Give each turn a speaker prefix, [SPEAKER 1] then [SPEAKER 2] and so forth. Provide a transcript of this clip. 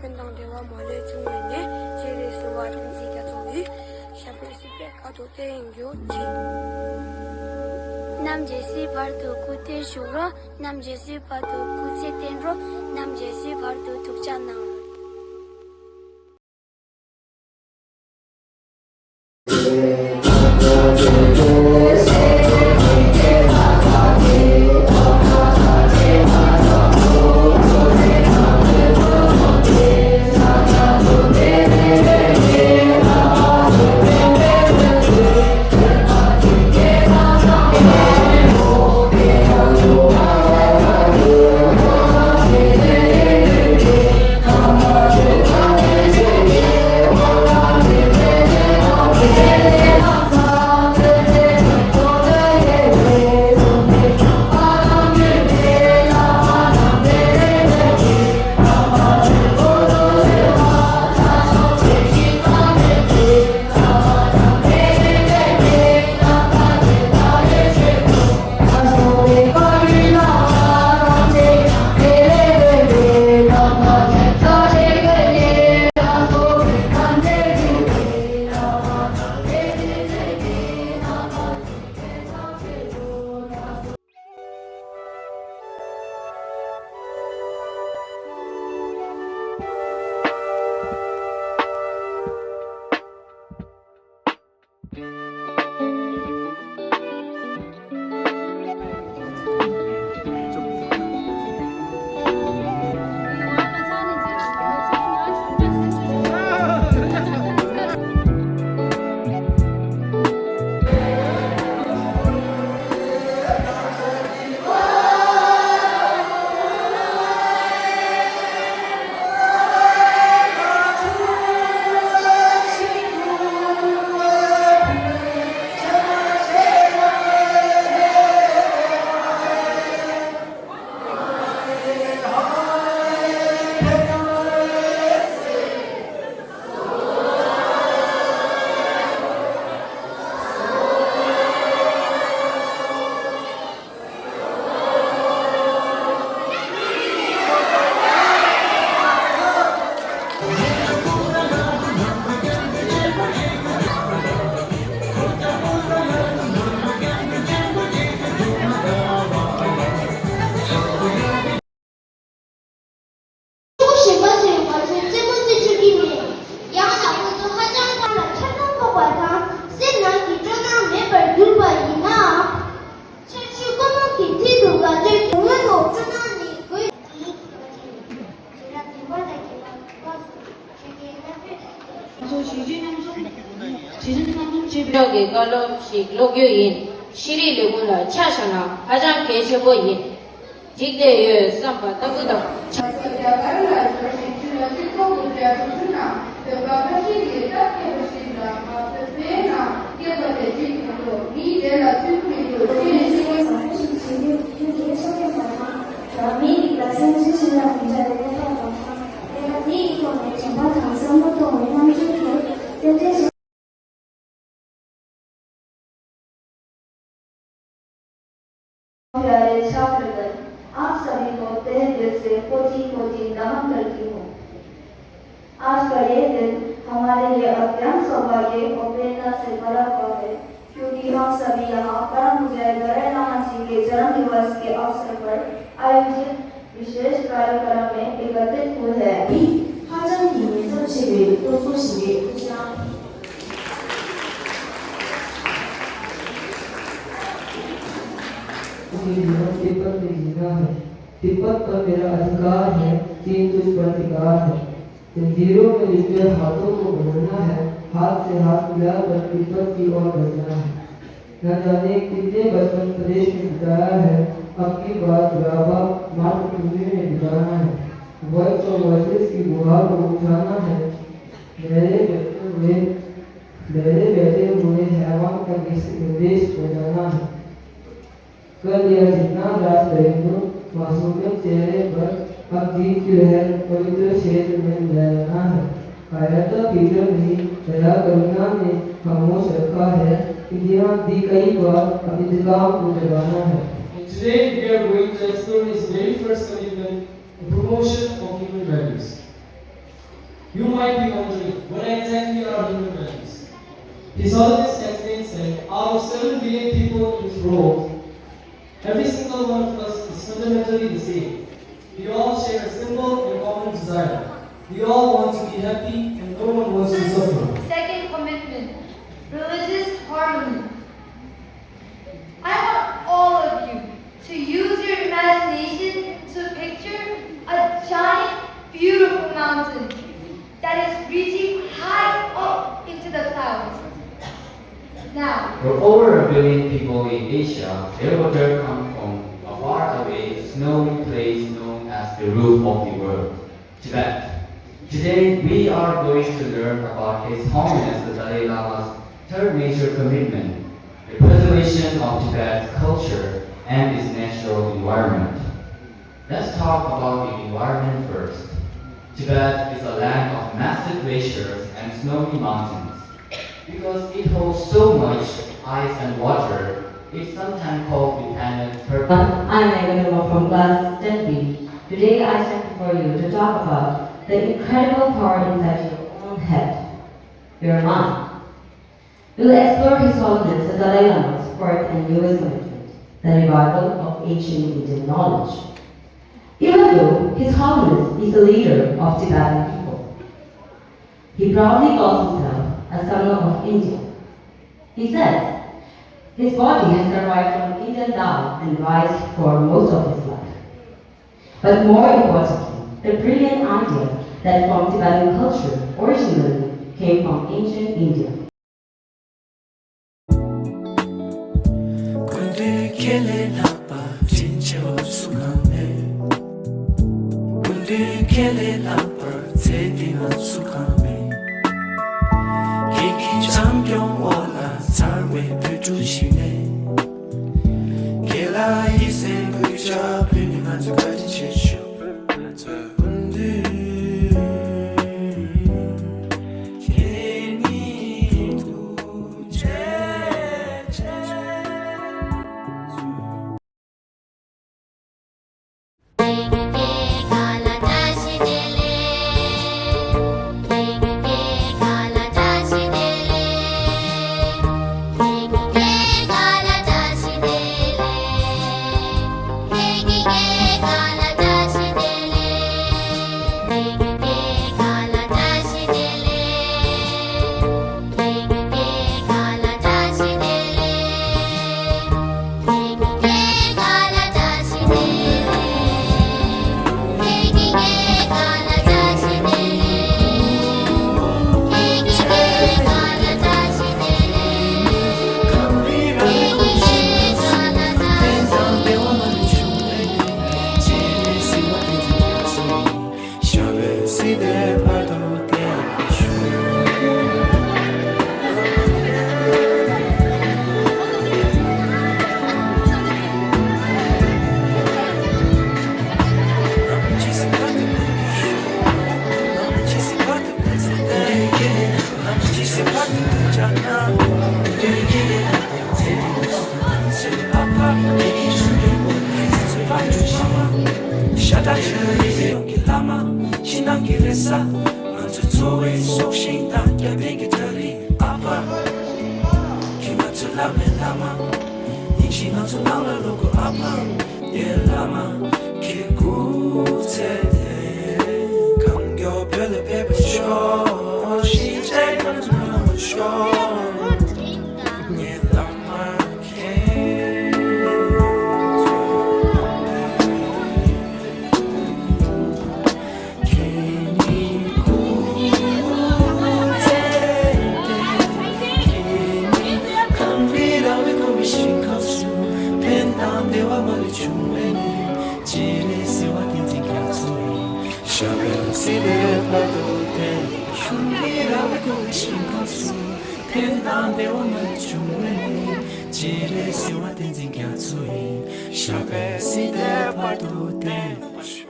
[SPEAKER 1] Pendanteva Mole Jumene, Series of Zigatovi, Shabisi Kato Tengyo, Nam Jesse Bardo Kute Shuro, Nam Jesse Bardo Kute Tenro, Nam Jesse Bardo Tukchana.
[SPEAKER 2] 지역의 걸음식 로교인 시리르군라 차샤나 가장 계셔보인 직대의 쌈바 따구다
[SPEAKER 3] प्यारे छात्रगण, आप सभी को तहे दिल से कोटि कोटि नमन करती हूँ। आज का ये दिन हमारे लिए अत्यंत सौभाग्य और प्रेरणा से भरा हुआ है, क्योंकि हम सभी यहाँ परम पूज्य गरे नाना जी के जन्म दिवस के अवसर पर आयोजित विशेष कार्यक्रम में एकत्रित हुए हैं।
[SPEAKER 4] तिब्बत में जीना है। तिब्बत पर मेरा अधिकार है, चीन तुझ पर अधिकार है। जंजीरों में लिपटे हाथों को बढ़ना है, हाथ से हाथ मिलाकर तिब्बत की ओर बढ़ना है। न जाने कितने बचपन प्रदेश में बिताया है, अब की बात बुढ़ापा मातृभूमि में बिताना है। वॉइस और वॉइसेस की गुहार को उठाना है। मेरे बैठे हुए हैवान का निर्देश बजाना है। कल यह जितना राज करेंगे मासूमियत चेहरे पर अब जीत की लहर पवित्र क्षेत्र में लहराना है। कायरता पीटर नहीं दया करुणा ने खामोश रखा है, इतिहास दी कई बार अब इंतजाम को जगाना है।
[SPEAKER 5] Today we are going to explore his very first commitment, the promotion of human values. might be wondering, what exactly are human values? Physiologists explain that out of 7 billion people in this world, every single one of us is fundamentally the same. We all share a simple and common desire. We all want to be happy and no one wants to suffer.
[SPEAKER 6] Second commitment, religious harmony. I want all of you to use your imagination to picture a giant, beautiful mountain that is reaching high up into the clouds. Now,
[SPEAKER 7] For over 1 billion people in Asia, their water comes from a faraway, snowy place known as the roof of the world, Tibet. Today, we are going to learn about His Holiness the Dalai Lama's third major commitment, the preservation of Tibet's culture and its natural environment. Let's talk about the environment first. Tibet is a land of massive glaciers and snowy mountains. Because it holds so much ice and water, it's sometimes called the planet purple.
[SPEAKER 8] I'm Megan from class 10B. Today I stand before you to talk about the incredible power inside your own head, your mind. We'll explore His Holiness the Dalai Lama's fourth and newest commitment, the revival of ancient Indian knowledge. Even though His Holiness is the leader of Tibetan people, he proudly calls himself a son of India. He says his body has survived from Indian Tao and rise for most of his life. But more importantly, the brilliant idea that from Tibetan culture originally came from ancient India.
[SPEAKER 9] Shabbat, see that part of the